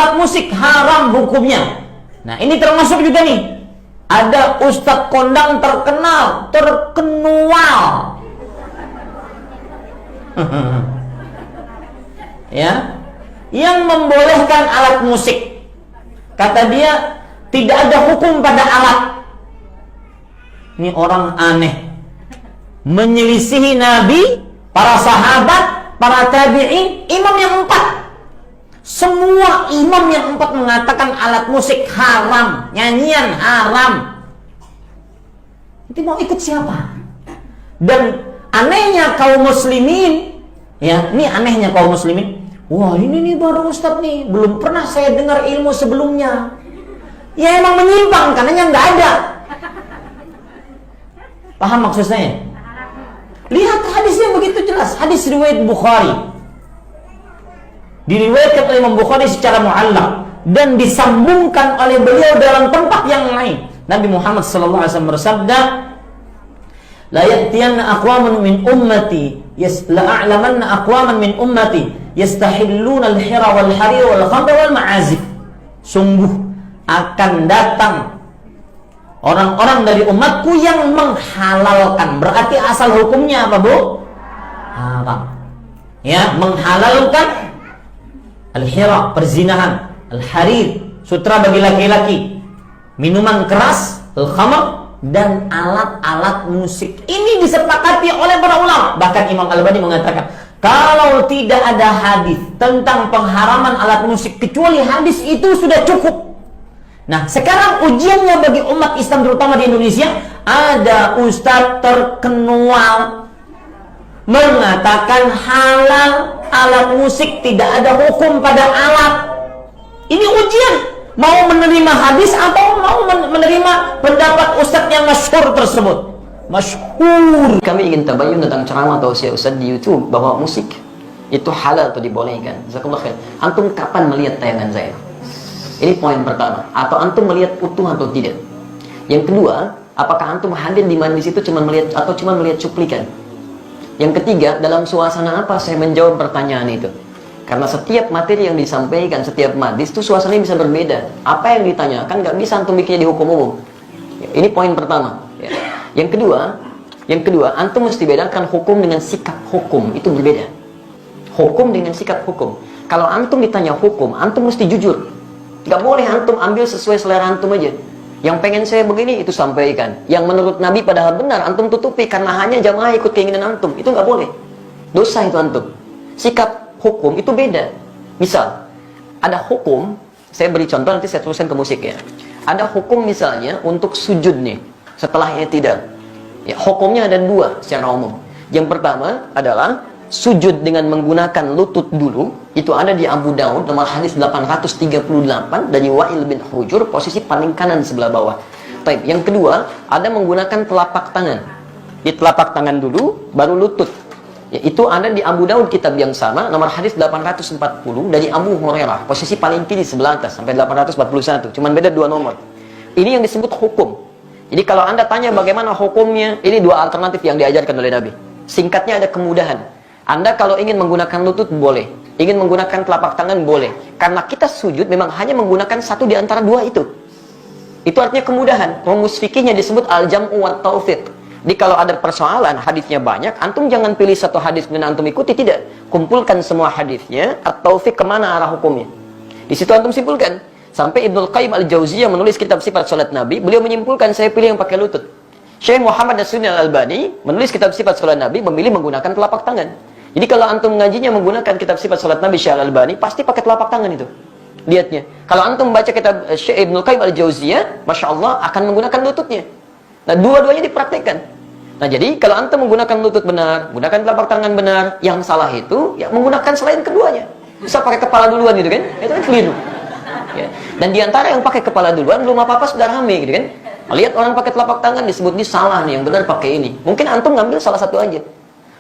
alat musik haram hukumnya. Nah, ini termasuk juga nih. Ada ustadz kondang terkenal, terkenual. Ya, yang membolehkan alat musik. Kata dia, tidak ada hukum pada alat. Ini orang aneh, menyelisihi Nabi, para sahabat, para tabi'in, imam yang 4. Semua imam yang 4 mengatakan alat musik haram, nyanyian haram. Itu mau ikut siapa? Dan anehnya kaum muslimin, ya, ini anehnya kaum muslimin. Wah, ini nih baru ustadz nih, belum pernah saya dengar ilmu sebelumnya. Ya emang menyimpang, karenanya nggak ada. Paham maksud saya? Lihat hadisnya begitu jelas. Hadis riwayat Bukhari, diriwayatkan oleh Imam Bukhari secara mu'allaq dan disambungkan oleh beliau dalam tempat yang lain. Nabi Muhammad SAW bersabda, la ya'tiyanna aqwaman min ummati la'a'lamanna aqwaman min ummati yastahilluna al-hira wal harir wal khamra wal ma'azif. Sungguh akan datang orang-orang dari umatku yang menghalalkan. Berarti asal hukumnya apa, Bu? Haram. Ya, menghalalkan al-hira, perzinahan, al-harir, sutra bagi laki-laki, minuman keras, al-khamr, dan alat-alat musik. Ini disepakati oleh para ulama. Bahkan Imam Al-Albani mengatakan, kalau tidak ada hadis tentang pengharaman alat musik kecuali hadis itu sudah cukup. Nah, sekarang ujiannya bagi umat Islam terutama di Indonesia, ada ustadz terkenual mengatakan halal alat musik, tidak ada hukum pada alat. Ini ujian. Mau menerima hadis atau mau menerima pendapat ustadz yang masyhur tersebut. Masyhur. Kami ingin tabayun tentang ceramah atau ustadz di YouTube bahwa musik itu halal atau dibolehkan. Jazakumullah khair. Antum kapan melihat tayangan saya? Ini poin pertama. Atau antum melihat utuh atau tidak? Yang kedua, apakah antum hadir di majlis itu cuma melihat atau cuma melihat cuplikan? Yang ketiga, dalam suasana apa saya menjawab pertanyaan itu? Karena setiap materi yang disampaikan, setiap majlis itu suasananya bisa berbeda. Apa yang ditanyakan nggak bisa antum bikinnya di hukum umum. Ini poin pertama. Yang kedua, antum mesti bedakan hukum dengan sikap hukum. Itu berbeda. Hukum dengan sikap hukum. Kalau antum ditanya hukum, antum mesti jujur. Nggak boleh antum ambil sesuai selera antum aja. Yang pengen saya begini, itu sampaikan. Yang menurut Nabi padahal benar, antum tutupi karena hanya jamaah ikut keinginan antum. Itu nggak boleh. Dosa itu antum. Sikap hukum itu beda. Misal, ada hukum, saya beri contoh, nanti saya teruskan ke musik ya. Ada hukum misalnya untuk sujud nih, setelah i'tidal. Ya, hukumnya ada dua secara umum. Yang pertama adalah sujud dengan menggunakan lutut dulu. Itu ada di Abu Daud nomor hadis 838 dari Wa'il bin Hujur, posisi paling kanan sebelah bawah. Baik, yang kedua ada menggunakan telapak tangan. Di telapak tangan dulu baru lutut. Ya, itu ada di Abu Daud kitab yang sama nomor hadis 840 dari Abu Hurairah, posisi paling kiri sebelah atas sampai 841. Cuman beda dua nomor. Ini yang disebut hukum. Jadi kalau Anda tanya bagaimana hukumnya, ini dua alternatif yang diajarkan oleh Nabi. Singkatnya ada kemudahan. Anda kalau ingin menggunakan lutut boleh, ingin menggunakan telapak tangan boleh. Karena kita sujud memang hanya menggunakan satu di antara dua itu. Itu artinya kemudahan. Rumus fikihnya disebut al-jam'u wa taufiq. Jadi kalau ada persoalan, hadisnya banyak, antum jangan pilih satu hadis dan antum ikuti, tidak. Kumpulkan semua hadisnya, at-taufiq kemana arah hukumnya. Di situ antum simpulkan. Sampai Ibnul Qayyim al-Jauziyah menulis kitab sifat salat Nabi, beliau menyimpulkan saya pilih yang pakai lutut. Syekh Muhammad Nasruddin Al-Albani menulis kitab sifat salat Nabi, memilih menggunakan telapak tangan. Jadi kalau antum ngajinya menggunakan kitab sifat salat Nabi Syekh Al-Albani, pasti pakai telapak tangan itu. Lihatnya. Kalau antum baca kitab Syekh Ibnul Qayyim al-Jauziyah, Masya Allah akan menggunakan lututnya. Nah, dua-duanya dipraktikkan. Nah, jadi kalau antum menggunakan lutut benar, menggunakan telapak tangan benar, yang salah itu ya menggunakan selain keduanya. Bisa pakai kepala duluan gitu kan? Itu kan keliru. Ya. Dan diantara yang pakai kepala duluan belum apa-apa sudah rame gitu kan? Lihat orang pakai telapak tangan disebut ini salah nih, yang benar pakai ini. Mungkin antum ngambil salah satu aja.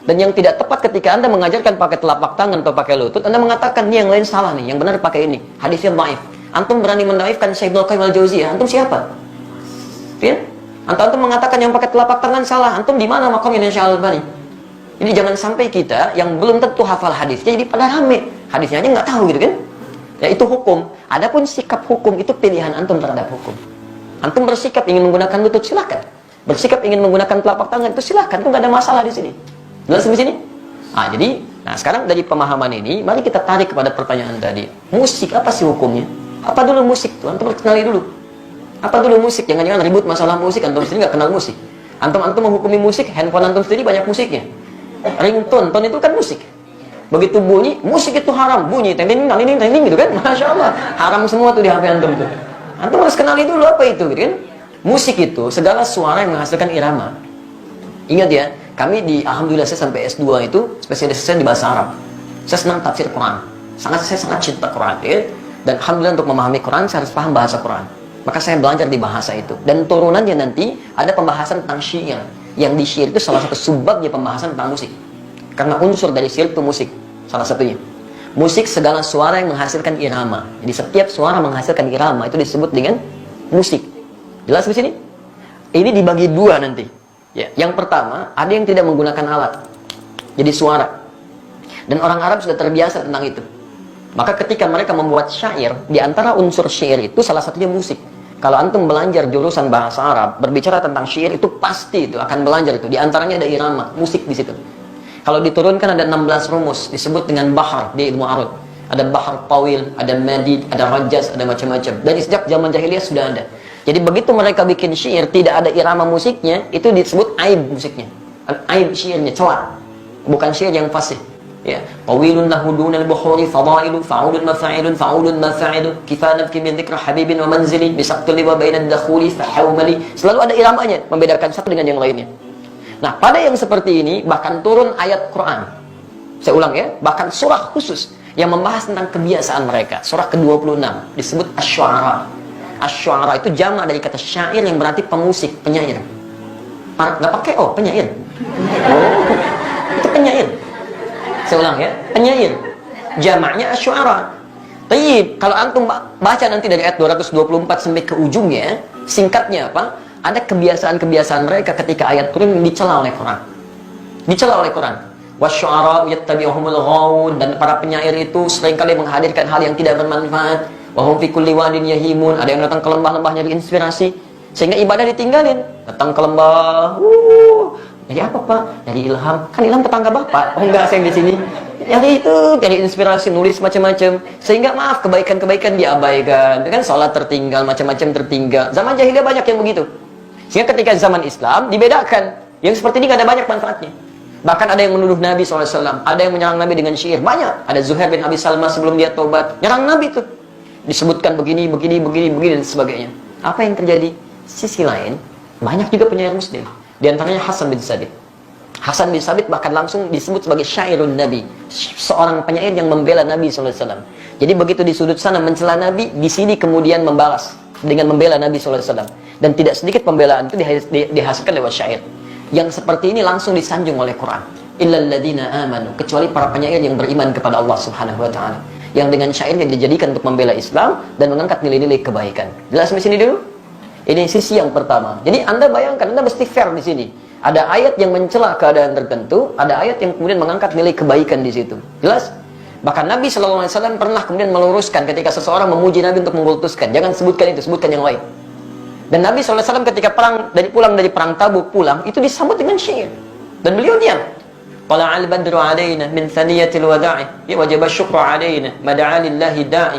Dan yang tidak tepat ketika Anda mengajarkan pakai telapak tangan atau pakai lutut, Anda mengatakan ini yang lain salah nih, yang benar pakai ini. Hadisnya dhaif. Antum berani mendaifkan Syekh Ibnul Qayyim al-Jauziyah, antum siapa? Ya? Antum mengatakan yang pakai telapak tangan salah, antum di mana makamnya Syekh Al-Albani? Ini jangan sampai kita yang belum tentu hafal hadisnya jadi pada rame. Hadisnya aja nggak tahu gitu kan? Ya, itu hukum. Adapun sikap hukum itu pilihan antum terhadap hukum. Antum bersikap ingin menggunakan lutut, silakan. Bersikap ingin menggunakan telapak tangan, itu silakan. Itu nggak ada masalah di sini. Jelas di sini? Nah, sekarang dari pemahaman ini, mari kita tarik kepada pertanyaan tadi. Musik, apa sih hukumnya? Apa dulu musik tuh? Antum kenali dulu. Apa dulu musik? Jangan-jangan ribut masalah musik, antum sendiri nggak kenal musik. Antum menghukumi musik, handphone antum sendiri banyak musiknya. Ringtone, tone itu kan musik. Begitu bunyi, musik itu haram. Bunyi, teng-teng, gitu kan? Masya Allah. Haram semua tuh di HP antum tuh. Antum harus kenali dulu apa itu, gitu kan? Musik itu segala suara yang menghasilkan irama. Ingat ya, kami alhamdulillah saya sampai S2 itu spesialis saya di bahasa Arab. Saya senang tafsir Quran. Saya sangat cinta Quran, ya. Dan alhamdulillah untuk memahami Quran saya harus paham bahasa Quran. Maka saya belajar di bahasa itu. Dan turunannya nanti ada pembahasan tentang syair. Yang di syair itu salah satu subbabnya pembahasan tentang musik. Karena unsur dari syair itu musik, salah satunya. Musik segala suara yang menghasilkan irama. Jadi setiap suara menghasilkan irama itu disebut dengan musik. Jelas di sini? Ini dibagi dua nanti. Ya, yang pertama, ada yang tidak menggunakan alat. Jadi suara. Dan orang Arab sudah terbiasa tentang itu. Maka ketika mereka membuat syair, di antara unsur syair itu salah satunya musik. Kalau antum belajar jurusan bahasa Arab, berbicara tentang syair itu pasti itu akan belajar itu. Di antaranya ada irama, musik di situ. Kalau diturunkan ada 16 rumus, disebut dengan bahar di ilmu arud. Ada bahar tawil, ada madid, ada rajas, ada macam-macam. Dan sejak zaman jahiliyah sudah ada. Jadi begitu mereka bikin syair tidak ada irama musiknya, itu disebut aib musiknya. Aib syairnya, celah. Bukan syair yang fasih. Ya, tawilun lahu dunal buhuri fadailu fa'ulun mafa'ilun fa'ulun mafa'ilu kifanat min dzikra habibin wa manzili bisaqtul wa bainad dakhuli fahawmali. Selalu ada iramanya, membedakan satu dengan yang lainnya. Nah, pada yang seperti ini bahkan turun ayat Quran. Saya ulang ya, bahkan surah khusus yang membahas tentang kebiasaan mereka. Surah ke-26 disebut Asy-Syu'ara. Asy-Syu'ara itu jamak dari kata syair yang berarti pemusik, penyair. Nggak pakai penyair. Itu penyair. Saya ulang ya, penyair. Jamaknya Asy-Syu'ara. Tayyib, kalau antum baca nanti dari ayat 224 sampai ke ujungnya, singkatnya apa? Ada kebiasaan-kebiasaan mereka ketika ayat turun dicela oleh Quran. Dicela oleh Quran. Wasyu'ara yattabi'uhumul ghawun, dan para penyair itu seringkali menghadirkan hal yang tidak bermanfaat. Wa hum fi kulli wadin yahimun, ada yang datang ke lembah-lembah nyari inspirasi sehingga ibadah ditinggalin. Datang ke lembah, dari apa Pak? Dari ilham. Kan ilham tetangga Bapak. Oh enggak, saya di sini. Dari itu, dari inspirasi nulis macam-macam. Sehingga maaf, kebaikan-kebaikan diabaikan. Kan sholat tertinggal, macam-macam tertinggal. Zaman jahiliyah banyak yang begitu. Sehingga ketika zaman Islam dibedakan. Yang seperti ini gak ada banyak manfaatnya. Bahkan ada yang menuduh Nabi SAW. Ada yang menyerang Nabi dengan syair. Banyak. Ada Zuhair bin Abi Salma sebelum dia tobat. Nyerang Nabi itu. Disebutkan begini, dan sebagainya. Apa yang terjadi? Sisi lain, banyak juga penyair muslim. Di antaranya Hasan bin Sabit. Hasan bin Sabit bahkan langsung disebut sebagai syairun Nabi. Seorang penyair yang membela Nabi SAW. Jadi begitu di sudut sana mencela Nabi, di sini kemudian membalas dengan membela Nabi SAW. Dan tidak sedikit pembelaan itu dihasilkan lewat syair. Yang seperti ini langsung disanjung oleh Quran. Illal ladzina amanu, kecuali para penyair yang beriman kepada Allah Subhanahu wa taala. Yang dengan syairnya dijadikan untuk membela Islam dan mengangkat nilai-nilai kebaikan. Jelas di sini dulu? Ini sisi yang pertama. Jadi Anda bayangkan, Anda mesti fair di sini. Ada ayat yang mencela keadaan tertentu, ada ayat yang kemudian mengangkat nilai kebaikan di situ. Jelas? Bahkan Nabi SAW pernah kemudian meluruskan ketika seseorang memuji Nabi untuk mengkultuskan. Jangan sebutkan itu, sebutkan yang lain. Dan Nabi SAW ketika pulang dari perang Tabuk pulang, itu disambut dengan syair. Dan beliau diam. Tala'al badru alaina min thaniyatil wada'i, ya wajaba syukru alaina mada'a lillahi da'i.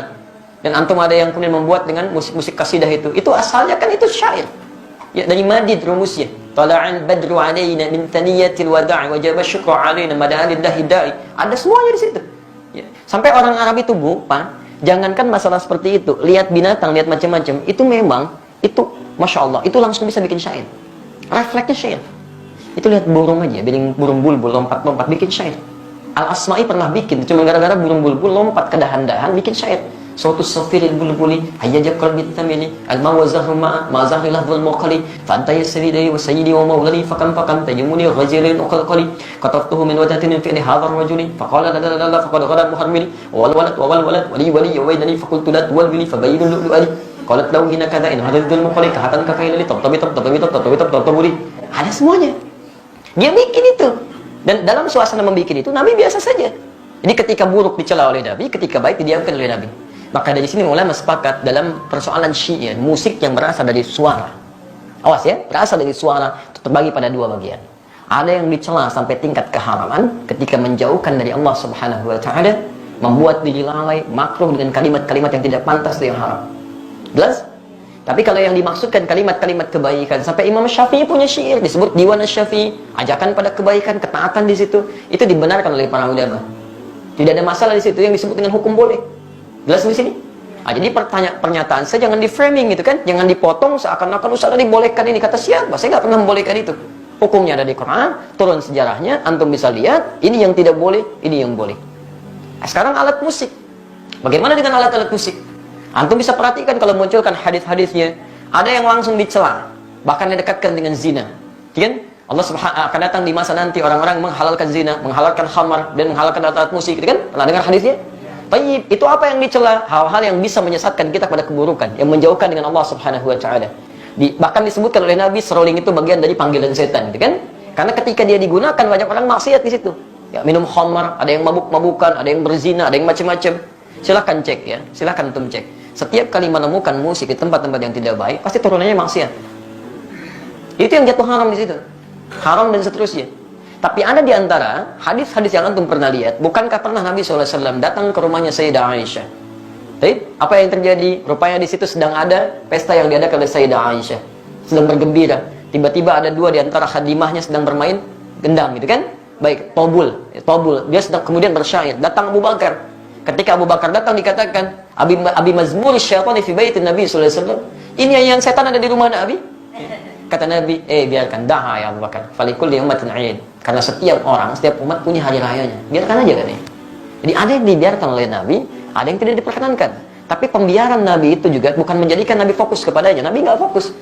Dan antum ada yang kemudian membuat dengan musik-musik kasidah itu. Itu asalnya kan itu syair. Ya, dari madid rumusnya. Tala'al badru alaina min thaniyatil wada'i wajaba syukru alaina mada'a lillahi da'i. Ada semuanya di situ. Ya. Sampai orang Arab itu lupa, jangankan masalah seperti itu, lihat binatang, lihat macam-macam, itu memang itu Masya Allah, itu langsung bisa bikin syair. Refleksnya syair. Itu lihat burung aja, burung bulbul lompat-lompat bikin syair. Al-Asma'i pernah bikin, cuma gara-gara burung bulbul lompat ke dahan-dahan bikin syair. Sautu safiril bulbuli hayyajab qalbi tamili al-ma wa zahru ma zahri lahzul muqali fa anta yasridi wa sayyidi wa mawlani fakam taymuni ghazilin uqalqali qatartuhu min wadatin fi hadha ar-rajuli faqala la faqad ghada muharmili wal walad wali yawaidani faqultu la tuwalli fabayyinu lu'ali qalat law hina kadha in hadithul muqali kahatan kakailali tabtabi ada semuanya. Dia bikin itu. Dan dalam suasana membikin itu, Nabi biasa saja. Jadi ketika buruk dicela oleh Nabi, ketika baik didiamkan oleh Nabi. Maka dari sini ulama sepakat dalam persoalan syiir, musik yang berasal dari suara. Awas ya, berasal dari suara itu terbagi pada dua bagian. Ada yang dicela sampai tingkat keharaman ketika menjauhkan dari Allah Subhanahu wa taala, membuat diri lalai, makruh dengan kalimat-kalimat yang tidak pantas dan yang haram. Jelas? Tapi kalau yang dimaksudkan kalimat-kalimat kebaikan, sampai Imam Syafi'i punya syair disebut Diwan Asy-Syafi'i, ajakan pada kebaikan, ketaatan di situ, itu dibenarkan oleh para ulama. Tidak ada masalah di situ, yang disebut dengan hukum boleh. Jelas di sini? Jadi pernyataan saya jangan di framing gitu kan, jangan dipotong seakan-akan Ustaz dibolehkan ini, kata siapa? Saya nggak pernah membolehkan itu. Hukumnya ada di Quran, turun sejarahnya, antum bisa lihat, ini yang tidak boleh, ini yang boleh. Sekarang alat musik. Bagaimana dengan alat-alat musik? Antum bisa perhatikan kalau munculkan hadis-hadisnya, ada yang langsung dicela, bahkan didekatkan dengan zina. Kan? Allah Subhanahu akan datang di masa nanti orang-orang menghalalkan zina, menghalalkan khamar dan menghalalkan alat-alat musik, gitu kan? Pernah dengar hadisnya? Tayyib, itu apa yang dicela? Hal-hal yang bisa menyesatkan kita pada keburukan, yang menjauhkan dengan Allah Subhanahu wa taala. Bahkan disebutkan oleh Nabi, strolling itu bagian dari panggilan setan, gitu kan? Karena ketika dia digunakan banyak orang maksiat di situ. Ya, minum khamar, ada yang mabuk-mabukan, ada yang berzina, ada yang macam-macam. Silakan cek ya, silakan antum cek. Setiap kali menemukan musik di tempat-tempat yang tidak baik, pasti turunannya maksiat. Itu yang jatuh haram di situ. Haram dan seterusnya. Tapi ada di antara hadis-hadis yang antum pernah lihat, bukankah pernah Nabi SAW datang ke rumahnya Sayyidah Aisyah? Tapi apa yang terjadi? Rupanya di situ sedang ada pesta yang diadakan oleh Sayyidah Aisyah, sedang bergembira. Tiba-tiba ada dua di antara khadimahnya sedang bermain gendang, gitu kan? Baik, tobul. Dia sedang kemudian bersyair. Datang Abu Bakar. Ketika Abu Bakar datang dikatakan, Abi mazmur syaitani fi baitin Nabi sallallahu alaihi wasallam. Ini yang setan ada di rumah Nabi? Kata Nabi, biarkan, daha ya Abu Bakar. Falikulli ummatin 'aid. Karena setiap orang, setiap umat punya hari rayanya. Biarkan aja kan ya. Jadi ada yang dibiarkan oleh Nabi, ada yang tidak diperkenankan. Tapi pembiaran Nabi itu juga bukan menjadikan Nabi fokus kepadanya. Nabi nggak fokus.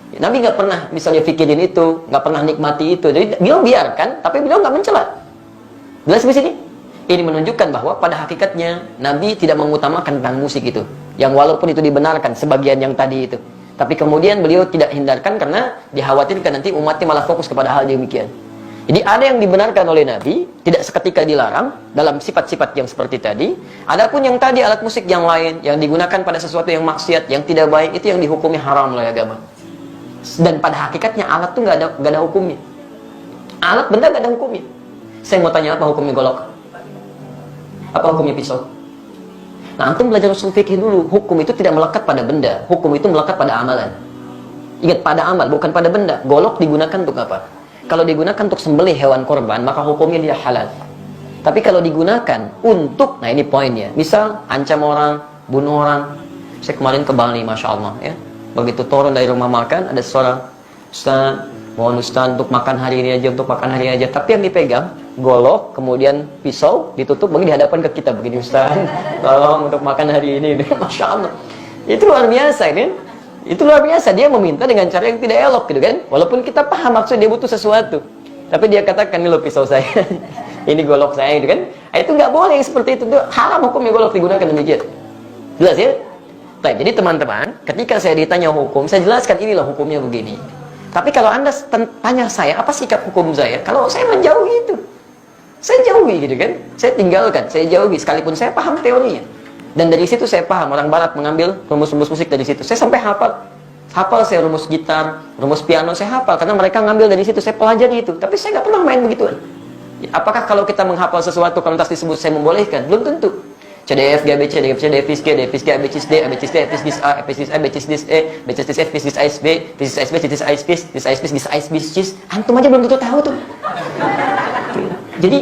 Nabi nggak pernah misalnya pikirin itu, nggak pernah nikmati itu. Jadi beliau biarkan, tapi beliau nggak mencela. Jelas di sini? Ini menunjukkan bahwa pada hakikatnya Nabi tidak mengutamakan tentang musik itu, yang walaupun itu dibenarkan sebagian yang tadi itu, tapi kemudian beliau tidak hindarkan karena dikhawatirkan nanti umatnya malah fokus kepada hal demikian. Jadi ada yang dibenarkan oleh Nabi, tidak seketika dilarang dalam sifat-sifat yang seperti tadi. Adapun yang tadi alat musik yang lain yang digunakan pada sesuatu yang maksiat, yang tidak baik, itu yang dihukumi haram oleh agama. Dan pada hakikatnya alat itu nggak ada hukumnya. Alat benda nggak ada hukumnya. Saya mau tanya, apa hukumnya golok? Apa hukumnya pisau? Nah, antum belajar usul fikih dulu. Hukum itu tidak melekat pada benda. Hukum itu melekat pada amalan. Ingat, pada amal, bukan pada benda. Golok digunakan untuk apa? Kalau digunakan untuk sembelih hewan korban, maka hukumnya dia halal. Tapi kalau digunakan untuk, nah ini poinnya. Misal, ancam orang, bunuh orang. Saya kemarin ke Bali, Masya Allah. Ya. Begitu turun dari rumah makan, ada seorang, Ustaz, mohon Ustaz untuk makan hari ini aja, untuk makan hari aja. Tapi yang dipegang, golok, kemudian pisau, ditutup, bagi dihadapkan ke kita. Begini, Ustaz, tolong untuk makan hari ini. Masya Allah. Itu luar biasa, kan? Itu luar biasa. Dia meminta dengan cara yang tidak elok, gitu kan? Walaupun kita paham maksud dia butuh sesuatu. Tapi dia katakan, ini loh pisau saya. Ini golok saya, gitu kan? Itu nggak boleh yang seperti itu. Haram hukumnya golok digunakan demikian. Jelas ya? Baik, jadi teman-teman, ketika saya ditanya hukum, saya jelaskan inilah hukumnya begini. Tapi kalau Anda tanya saya, apa sikap hukum saya? Kalau saya menjauhi itu. Saya jauhi, gitu kan? Saya tinggalkan, saya jauhi. Sekalipun saya paham teorinya. Dan dari situ saya paham, orang barat mengambil rumus-rumus musik dari situ. Saya sampai hafal. Hafal saya rumus gitar, rumus piano, saya hafal. Karena mereka ngambil dari situ, saya pelajari itu. Tapi saya nggak pernah main begituan. Apakah kalau kita menghafal sesuatu, kalau tas disebut saya membolehkan? Belum tentu. C, D, F, G, B, C, D, F, C, D, F, G, D, F, G, A, B, C, D, A, B, C, D, F, G, A, B, C, D, A, B, C, D, E, B, C, D, F, B, C, D, F, B, B, C, D, F, B, C, D, F, B, C, D, F, B, C, D, antum aja belum tentu tahu tuh. Jadi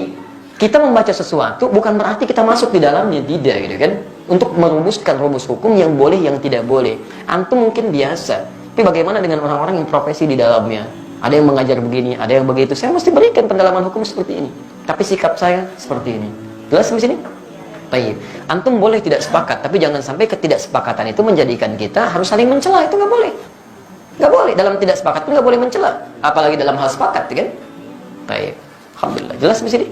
kita membaca sesuatu bukan berarti kita masuk di dalamnya, tidak, gitu kan? Untuk merumuskan rumus hukum yang boleh, yang tidak boleh. Antum mungkin biasa, tapi bagaimana dengan orang-orang yang profesi di dalamnya? Ada yang mengajar begini, ada yang begitu. Saya mesti berikan pendalaman hukum seperti ini. Tapi sikap saya seperti ini. Jelas di sini? Baik. Antum boleh tidak sepakat, tapi jangan sampai ketidaksepakatan itu menjadikan kita harus saling mencela. Itu nggak boleh. Nggak boleh. Dalam tidak sepakat pun nggak boleh mencela. Apalagi dalam hal sepakat, kan? Baik. Alhamdulillah. Jelas di sini?